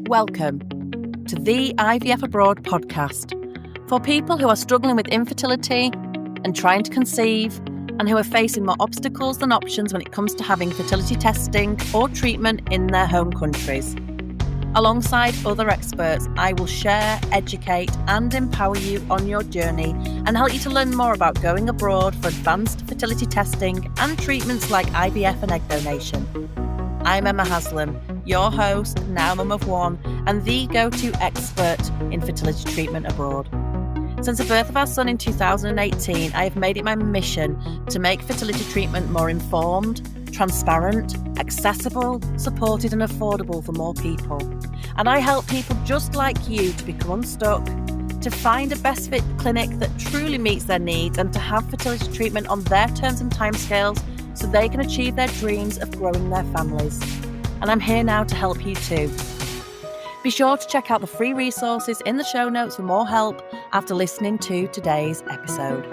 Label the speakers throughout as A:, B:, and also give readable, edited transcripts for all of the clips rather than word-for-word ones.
A: Welcome to the IVF Abroad podcast for people who are struggling with infertility and trying to conceive and who are facing more obstacles than options when it comes to having fertility testing or treatment in their home countries. Alongside other experts, I will share, educate and empower you on your journey and help you to learn more about going abroad for advanced fertility testing and treatments like IVF and egg donation. I'm Emma Haslam, your host, now mum of one, and the go-to expert in fertility treatment abroad. Since the birth of our son in 2018, I have made it my mission to make fertility treatment more informed, transparent, accessible, supported and affordable for more people. And I help people just like you to become unstuck, to find a best fit clinic that truly meets their needs and to have fertility treatment on their terms and timescales so they can achieve their dreams of growing their families. And I'm here now to help you too. Be sure to check out the free resources in the show notes for more help after listening to today's episode.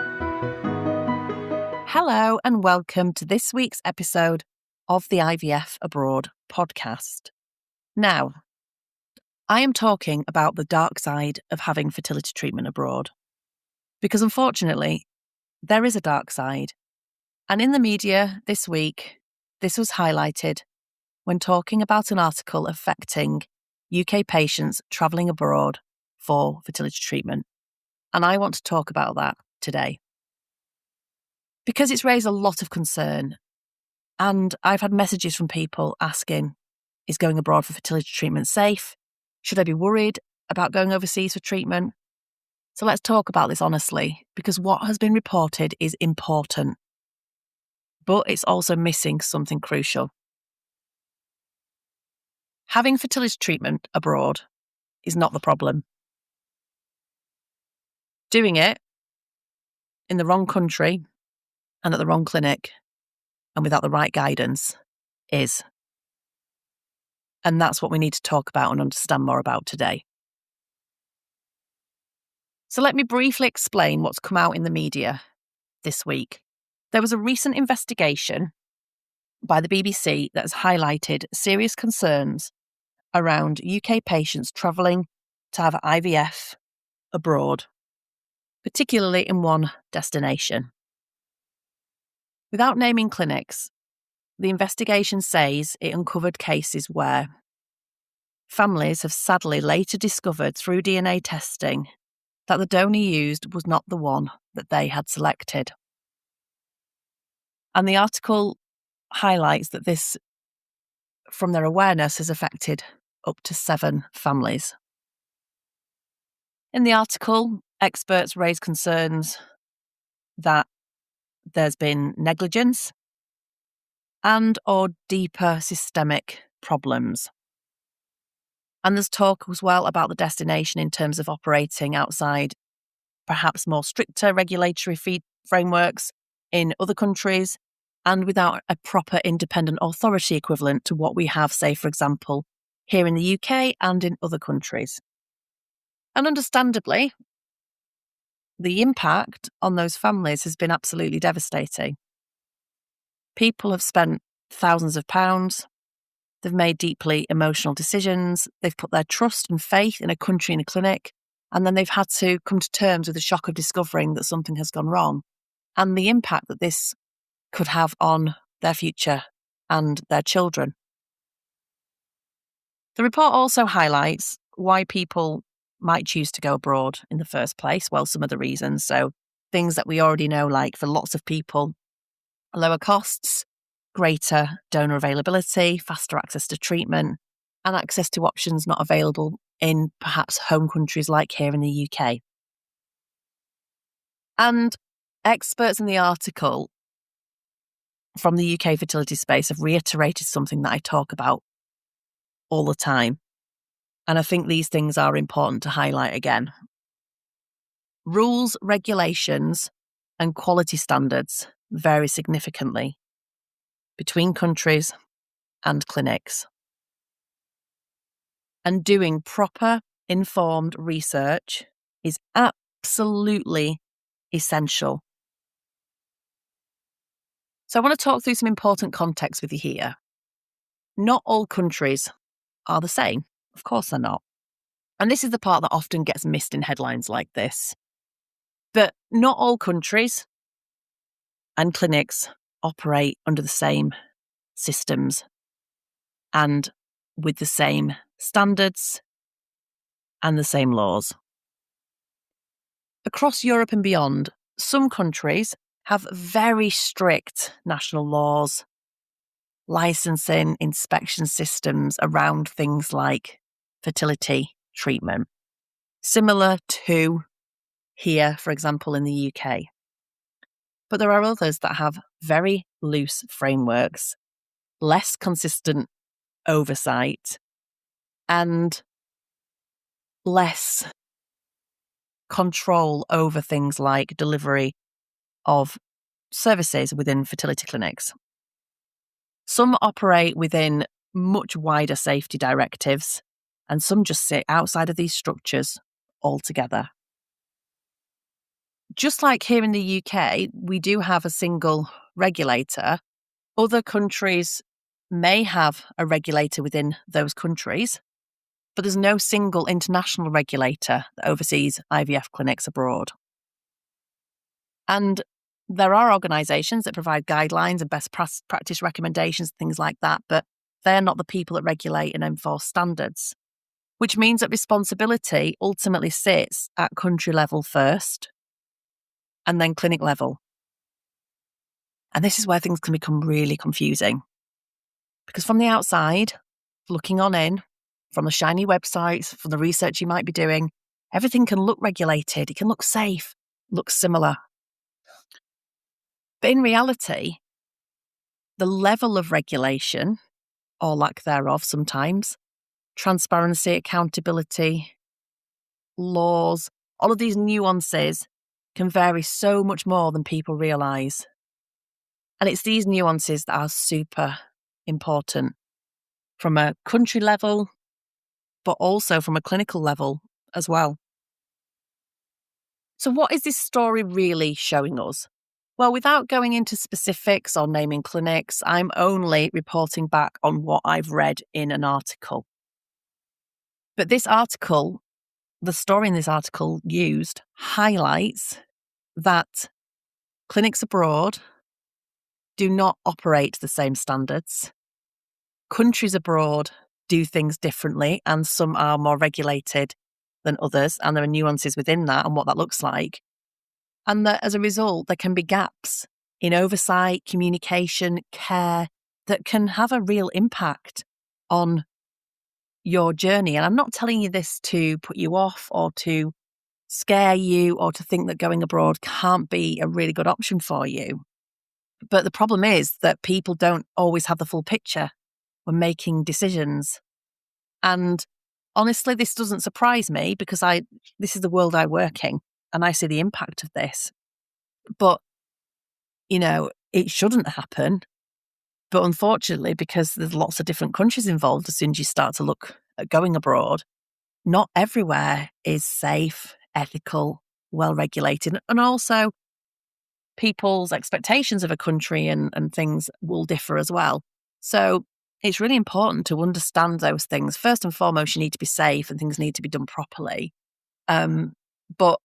A: Hello and welcome to this week's episode of the IVF Abroad podcast. Now, I am talking about the dark side of having fertility treatment abroad. Because unfortunately, there is a dark side. And in the media this week, this was highlighted when talking about an article affecting UK patients travelling abroad for fertility treatment. And I want to talk about that today. Because it's raised a lot of concern. And I've had messages from people asking, is going abroad for fertility treatment safe? Should I be worried about going overseas for treatment? So let's talk about this honestly, because what has been reported is important. But it's also missing something crucial. Having fertility treatment abroad is not the problem. Doing it in the wrong country and at the wrong clinic and without the right guidance is. And that's what we need to talk about and understand more about today. So let me briefly explain what's come out in the media this week. There was a recent investigation by the BBC that has highlighted serious concerns around UK patients travelling to have IVF abroad, particularly in one destination. Without naming clinics, the investigation says it uncovered cases where families have sadly later discovered through DNA testing that the donor used was not the one that they had selected. And the article highlights that this, from their awareness, has affected up to 7 families. In the article, experts raise concerns that there's been negligence and or deeper systemic problems. And there's talk as well about the destination in terms of operating outside perhaps more stricter regulatory frameworks in other countries and without a proper independent authority equivalent to what we have, say, for example, here in the UK and in other countries. And understandably, the impact on those families has been absolutely devastating. People have spent thousands of pounds. They've made deeply emotional decisions. They've put their trust and faith in a country and a clinic. And then they've had to come to terms with the shock of discovering that something has gone wrong and the impact that this could have on their future and their children. The report also highlights why people might choose to go abroad in the first place. Well, some of the reasons. So things that we already know, like for lots of people, lower costs, greater donor availability, faster access to treatment, and access to options not available in perhaps home countries like here in the UK. And experts in the article from the UK fertility space have reiterated something that I talk about all the time. And I think these things are important to highlight again. Rules, regulations, and quality standards vary significantly between countries and clinics. And doing proper, informed research is absolutely essential. So I want to talk through some important context with you here. not all countries are the same. Of course they're not. And this is the part that often gets missed in headlines like this. But not all countries and clinics operate under the same systems and with the same standards and the same laws. Across Europe and beyond, some countries have very strict national laws, licensing, inspection systems around things like fertility treatment, similar to here, for example, in the UK. But there are others that have very loose frameworks, less consistent oversight, and less control over things like delivery of services within fertility clinics. Some operate within much wider safety directives, and some just sit outside of these structures altogether. Just like here in the UK, we do have a single regulator. Other countries may have a regulator within those countries, but there's no single international regulator that oversees IVF clinics abroad. And there are organisations that provide guidelines and best practice recommendations, things like that, but they're not the people that regulate and enforce standards, which means that responsibility ultimately sits at country level first and then clinic level. And this is where things can become really confusing. Because from the outside, looking on in, from the shiny websites, from the research you might be doing, everything can look regulated, it can look safe, look similar. But in reality, the level of regulation, or lack thereof sometimes, transparency, accountability, laws, all of these nuances can vary so much more than people realise. And it's these nuances that are super important from a country level, but also from a clinical level as well. So what is this story really showing us? Well, without going into specifics or naming clinics, I'm only reporting back on what I've read in an article. But this article, the story in this article used, highlights that clinics abroad do not operate the same standards. Countries abroad do things differently, and some are more regulated than others, and there are nuances within that and what that looks like. And that as a result, there can be gaps in oversight, communication, care that can have a real impact on your journey. And I'm not telling you this to put you off or to scare you or to think that going abroad can't be a really good option for you. But the problem is that people don't always have the full picture when making decisions. And honestly, this doesn't surprise me because this is the world I work in and I see the impact of this. But, it shouldn't happen. But unfortunately, because there's lots of different countries involved, as soon as you start to look at going abroad, not everywhere is safe, ethical, well-regulated. And also, people's expectations of a country and things will differ as well. So it's really important to understand those things. First and foremost, you need to be safe and things need to be done properly. But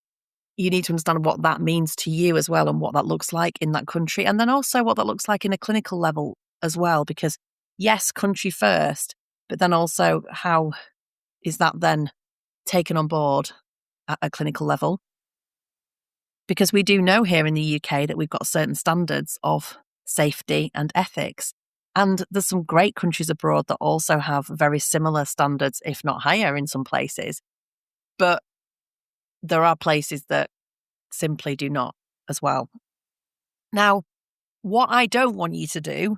A: you need to understand what that means to you as well and what that looks like in that country. And then also what that looks like in a clinical level as well. Because yes, country first, but then also how is that then taken on board at a clinical level? Because we do know here in the UK that we've got certain standards of safety and ethics. And there's some great countries abroad that also have very similar standards, if not higher in some places. But there are places that simply do not as well. Now, what I don't want you to do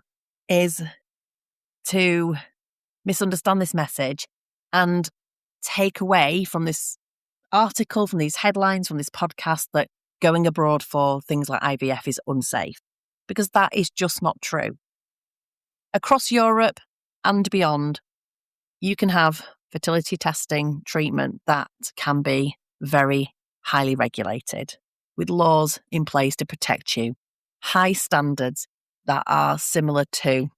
A: is to misunderstand this message and take away from this article, from these headlines, from this podcast, that going abroad for things like IVF is unsafe, because that is just not true. Across Europe and beyond, you can have fertility testing treatment that can be very highly regulated, with laws in place to protect you, high standards that are similar to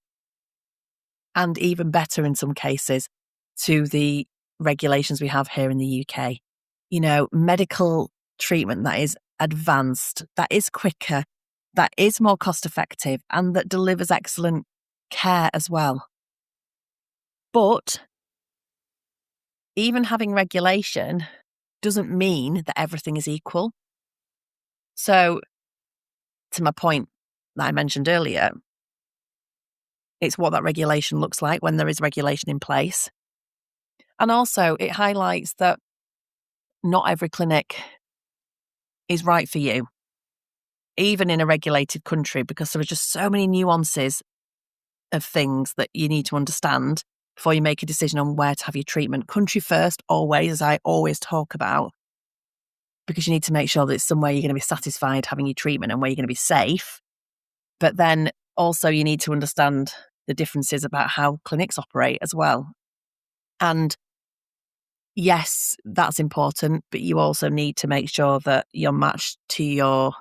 A: and even better in some cases, to the regulations we have here in the UK. Medical treatment that is advanced, that is quicker, that is more cost effective, and that delivers excellent care as well. But even having regulation doesn't mean that everything is equal. So, to my point that I mentioned earlier, it's what that regulation looks like when there is regulation in place. And also, it highlights that not every clinic is right for you, even in a regulated country, because there are just so many nuances of things that you need to understand before you make a decision on where to have your treatment. Country first, always, as I always talk about, because you need to make sure that it's somewhere you're going to be satisfied having your treatment and where you're going to be safe. But then also you need to understand the differences about how clinics operate as well. And yes, that's important, but you also need to make sure that you're matched to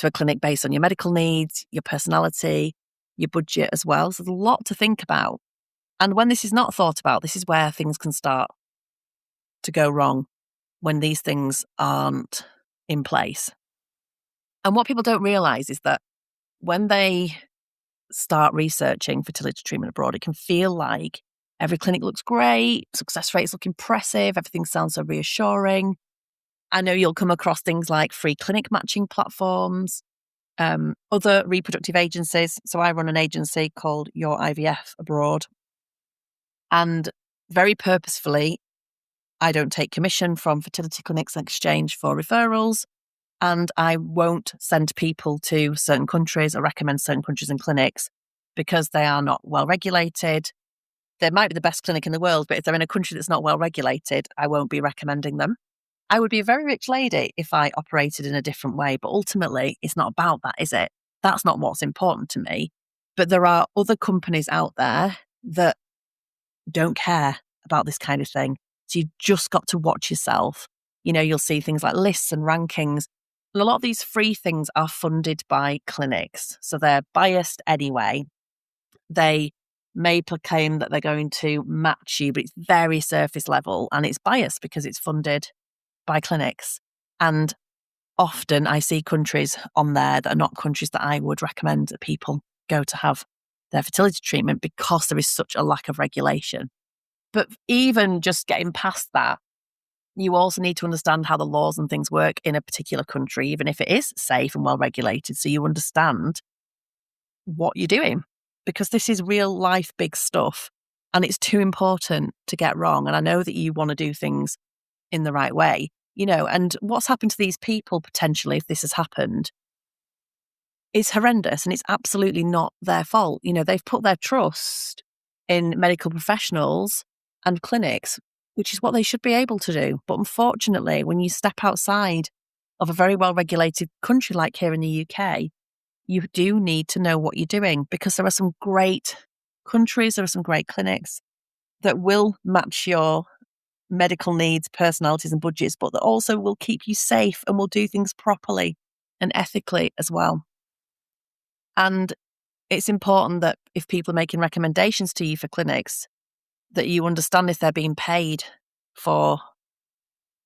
A: a clinic based on your medical needs, your personality, your budget as well. So there's a lot to think about. And when this is not thought about, this is where things can start to go wrong, when these things aren't in place. And what people don't realise is that when they start researching fertility treatment abroad, it can feel like every clinic looks great, success rates look impressive, everything sounds so reassuring. I know you'll come across things like free clinic matching platforms, other reproductive agencies. So I run an agency called Your IVF Abroad. And very purposefully, I don't take commission from fertility clinics in exchange for referrals. And I won't send people to certain countries or recommend certain countries and clinics because they are not well regulated. They might be the best clinic in the world, but if they're in a country that's not well regulated, I won't be recommending them. I would be a very rich lady if I operated in a different way, but ultimately it's not about that, is it? That's not what's important to me. But there are other companies out there that don't care about this kind of thing. So you've just got to watch yourself. You'll see things like lists and rankings. And a lot of these free things are funded by clinics. So they're biased anyway. They may proclaim that they're going to match you, but it's very surface level and it's biased because it's funded by clinics. And often I see countries on there that are not countries that I would recommend that people go to have their fertility treatment because there is such a lack of regulation. But even just getting past that, you also need to understand how the laws and things work in a particular country, even if it is safe and well regulated, so you understand what you're doing. Because this is real life big stuff and it's too important to get wrong. And I know that you want to do things in the right way, and what's happened to these people potentially if this has happened is horrendous and it's absolutely not their fault. They've put their trust in medical professionals and clinics, which is what they should be able to do. But unfortunately, when you step outside of a very well-regulated country like here in the UK, you do need to know what you're doing because there are some great countries, there are some great clinics that will match your medical needs, personalities and budgets, but that also will keep you safe and will do things properly and ethically as well. And it's important that if people are making recommendations to you for clinics, that you understand if they're being paid for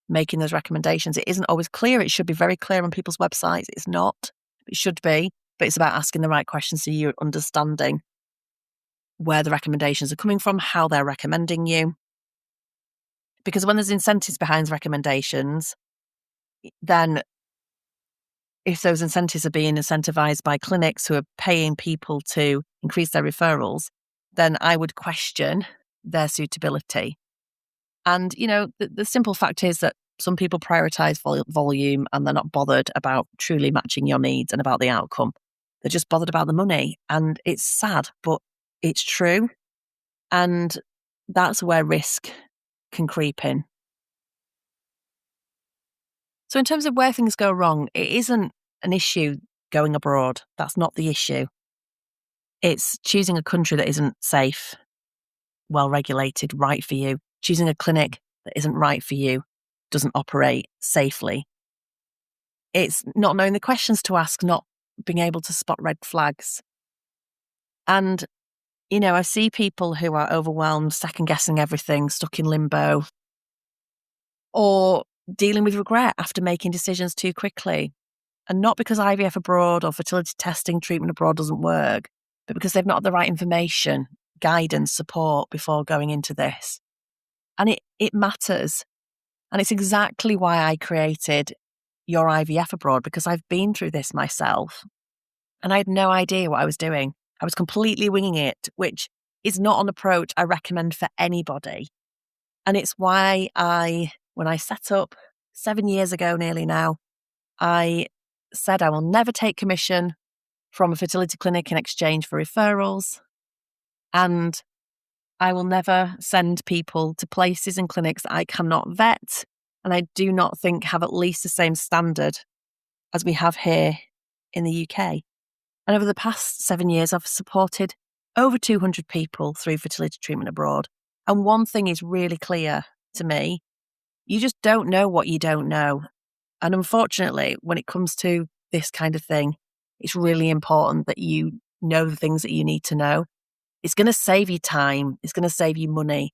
A: making those recommendations. It isn't always clear. It should be very clear on people's websites. It's not. It should be. But it's about asking the right questions so you're understanding where the recommendations are coming from, how they're recommending you. Because when there's incentives behind recommendations, then if those incentives are being incentivized by clinics who are paying people to increase their referrals, then I would question their suitability. And, the simple fact is that some people prioritise volume and they're not bothered about truly matching your needs and about the outcome. They're just bothered about the money. And it's sad, but it's true. And that's where risk can creep in. So in terms of where things go wrong, it isn't an issue going abroad. That's not the issue. It's choosing a country that isn't safe, well regulated, right for you. Choosing a clinic that isn't right for you, doesn't operate safely. It's not knowing the questions to ask, not being able to spot red flags. And I see people who are overwhelmed, second-guessing everything, stuck in limbo, or dealing with regret after making decisions too quickly. And not because IVF abroad or fertility testing treatment abroad doesn't work, but because they've not had the right information, guidance, support before going into this. And it matters. And it's exactly why I created Your IVF Abroad, because I've been through this myself. And I had no idea what I was doing. I was completely winging it, which is not an approach I recommend for anybody. And it's why when I set up 7 years ago nearly now, I said I will never take commission from a fertility clinic in exchange for referrals. And I will never send people to places and clinics that I cannot vet, and I do not think have at least the same standard as we have here in the UK. And over the past 7 years, I've supported over 200 people through fertility treatment abroad. And one thing is really clear to me: you just don't know what you don't know. And unfortunately, when it comes to this kind of thing, it's really important that you know the things that you need to know. It's going to save you time. It's going to save you money,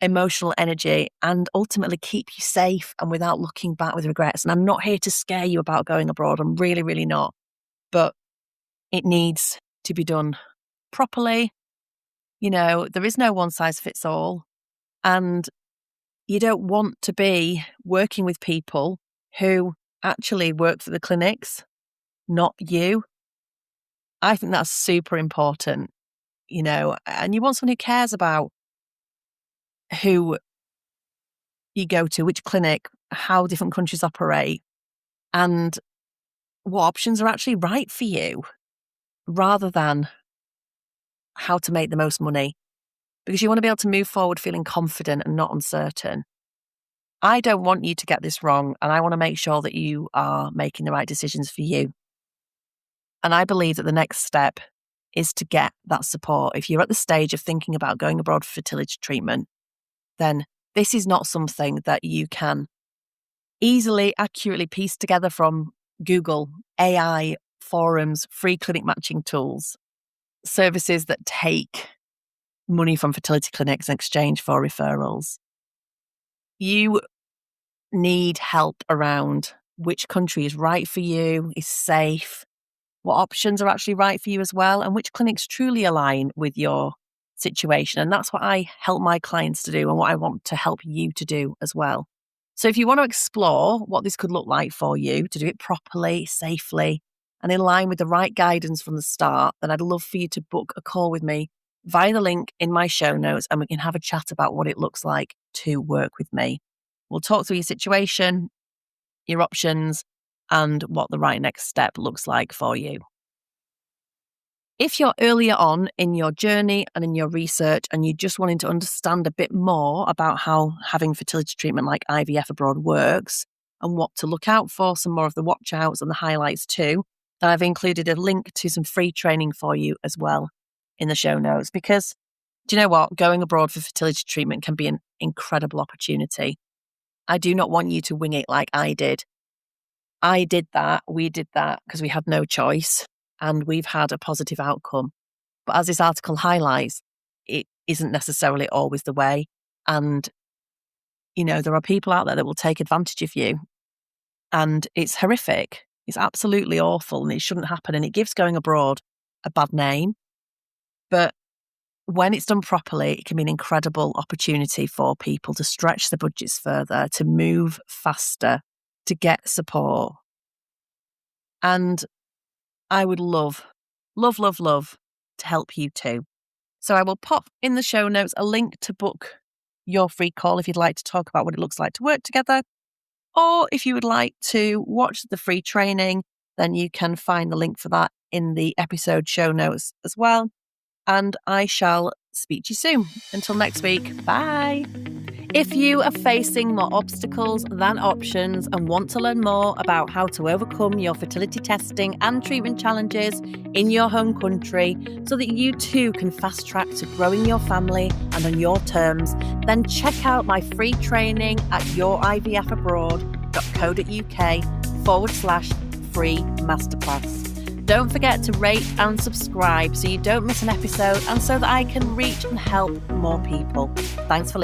A: emotional energy, and ultimately keep you safe and without looking back with regrets. And I'm not here to scare you about going abroad. I'm really, really not. But it needs to be done properly. There is no one size fits all. And you don't want to be working with people who actually work for the clinics, not you. I think that's super important, and you want someone who cares about who you go to, which clinic, how different countries operate, and what options are actually right for you, rather than how to make the most money, because you want to be able to move forward feeling confident and not uncertain. I don't want you to get this wrong, and I want to make sure that you are making the right decisions for you. And I believe that the next step is to get that support. If you're at the stage of thinking about going abroad for fertility treatment, then this is not something that you can easily, accurately piece together from Google, AI, forums, free clinic matching tools, services that take money from fertility clinics in exchange for referrals. You need help around which country is right for you, is safe, what options are actually right for you as well, and which clinics truly align with your situation. And that's what I help my clients to do and what I want to help you to do as well. So if you want to explore what this could look like for you, to do it properly, safely, and in line with the right guidance from the start, then I'd love for you to book a call with me via the link in my show notes, and we can have a chat about what it looks like to work with me. We'll talk through your situation, your options, and what the right next step looks like for you. If you're earlier on in your journey and in your research and you're just wanting to understand a bit more about how having fertility treatment like IVF abroad works and what to look out for, some more of the watch outs and the highlights too, then I've included a link to some free training for you as well in the show notes. Because do you know what? Going abroad for fertility treatment can be an incredible opportunity. I do not want you to wing it like I did. We did that because we had no choice and we've had a positive outcome. But as this article highlights, it isn't necessarily always the way. And, there are people out there that will take advantage of you. And it's horrific. It's absolutely awful and it shouldn't happen. And it gives going abroad a bad name. But when it's done properly, it can be an incredible opportunity for people to stretch the budgets further, to move faster, to get support. And I would love to help you too. So I will pop in the show notes a link to book your free call if you'd like to talk about what it looks like to work together. Or if you would like to watch the free training, then you can find the link for that in the episode show notes as well. And I shall speak to you soon. Until next week, bye. If you are facing more obstacles than options and want to learn more about how to overcome your fertility testing and treatment challenges in your home country so that you too can fast track to growing your family and on your terms, then check out my free training at yourivfabroad.co.uk/free masterclass. Don't forget to rate and subscribe so you don't miss an episode and so that I can reach and help more people. Thanks for listening.